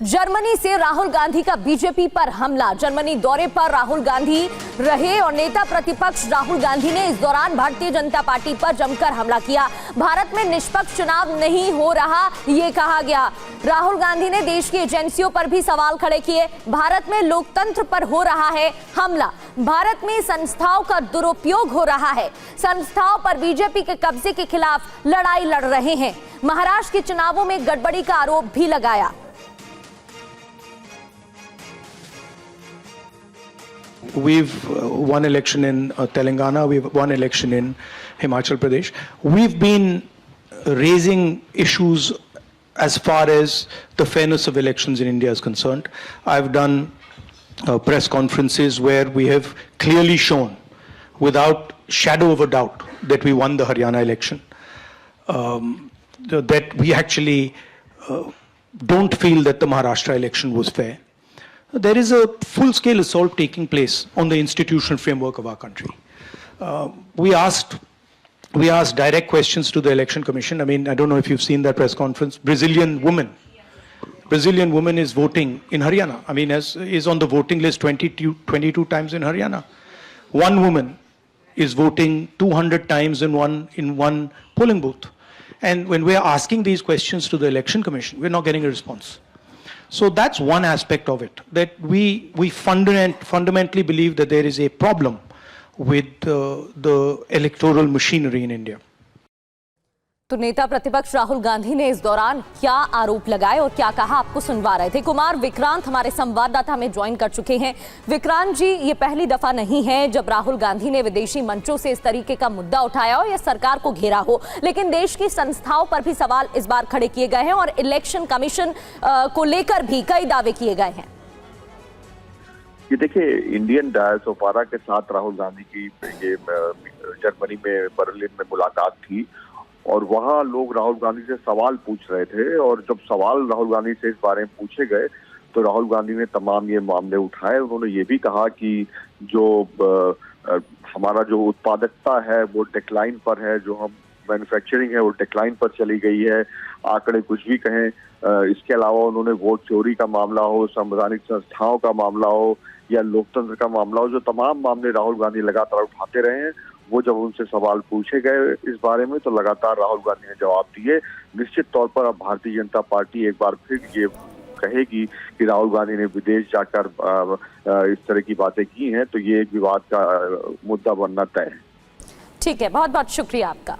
Germany से राहुल गांधी का BJP पर हमला। जर्मनी दौरे पर राहुल गांधी रहे और नेता प्रतिपक्ष राहुल गांधी ने इस दौरान भारतीय जनता पार्टी पर जमकर हमला किया। भारत में निष्पक्ष चुनाव नहीं हो रहा, ये कहा गया। राहुल गांधी ने देश की एजेंसियों पर भी सवाल खड़े किए। भारत में लोकतंत्र पर हो रहा है हमला। भारत में संस्थाओं का दुरुपयोग हो रहा है। संस्थाओं पर बीजेपी के कब्जे के खिलाफ लड़ाई लड़ रहे हैं। महाराष्ट्र के चुनावों में गड़बड़ी का आरोप भी लगाया। We've won election in Telangana, we've won election in Himachal Pradesh. We've been raising issues as far as the fairness of elections in India is concerned. I've done press conferences where we have clearly shown, without shadow of a doubt, that we won the Haryana election. That we actually don't feel that the Maharashtra election was fair. There is a full-scale assault taking place on the institutional framework of our country. We asked direct questions to the Election Commission. I mean, I don't know if you've seen that press conference. Brazilian woman is voting in Haryana. I mean, is on the voting list 22 times in Haryana. One woman is voting 200 times in one polling booth. And when we are asking these questions to the Election Commission, we're not getting a response. So that's one aspect of it, that we fundamentally believe that there is a problem with the electoral machinery in India. तो नेता प्रतिपक्ष राहुल गांधी ने इस दौरान क्या आरोप लगाए और क्या कहा, आपको सुनवा रहे थे। कुमार विक्रांत हमारे संवाददाता हमें ज्वाइन कर चुके हैं। विक्रांत जी, ये पहली दफा नहीं है जब राहुल गांधी ने विदेशी मंचों से इस तरीके का मुद्दा उठाया हो या सरकार को घेरा हो, लेकिन देश की संस्थाओं पर भी सवाल इस बार खड़े किए गए हैं और इलेक्शन कमीशन को लेकर भी कई दावे किए गए हैं। ये देखिए, इंडियन डायस्पोरा के साथ राहुल गांधी की ये जर्मनी में बर्लिन में मुलाकात थी और वहाँ लोग राहुल गांधी से सवाल पूछ रहे थे और जब सवाल राहुल गांधी से इस बारे में पूछे गए तो राहुल गांधी ने तमाम ये मामले उठाए। उन्होंने ये भी कहा कि जो हमारा जो उत्पादकता है वो डिक्लाइन पर है, जो हम मैन्युफैक्चरिंग है वो डिक्लाइन पर चली गई है, आंकड़े कुछ भी कहें। इसके अलावा उन्होंने वोट चोरी का मामला हो, संवैधानिक संस्थाओं का मामला हो या लोकतंत्र का मामला हो, जो तमाम मामले राहुल गांधी लगातार उठाते रहे हैं, वो जब उनसे सवाल पूछे गए इस बारे में तो लगातार राहुल गांधी ने जवाब दिए। निश्चित तौर पर अब भारतीय जनता पार्टी एक बार फिर ये कहेगी कि राहुल गांधी ने विदेश जाकर इस तरह की बातें की हैं तो ये एक विवाद का मुद्दा बनना तय है। ठीक है, बहुत बहुत शुक्रिया आपका।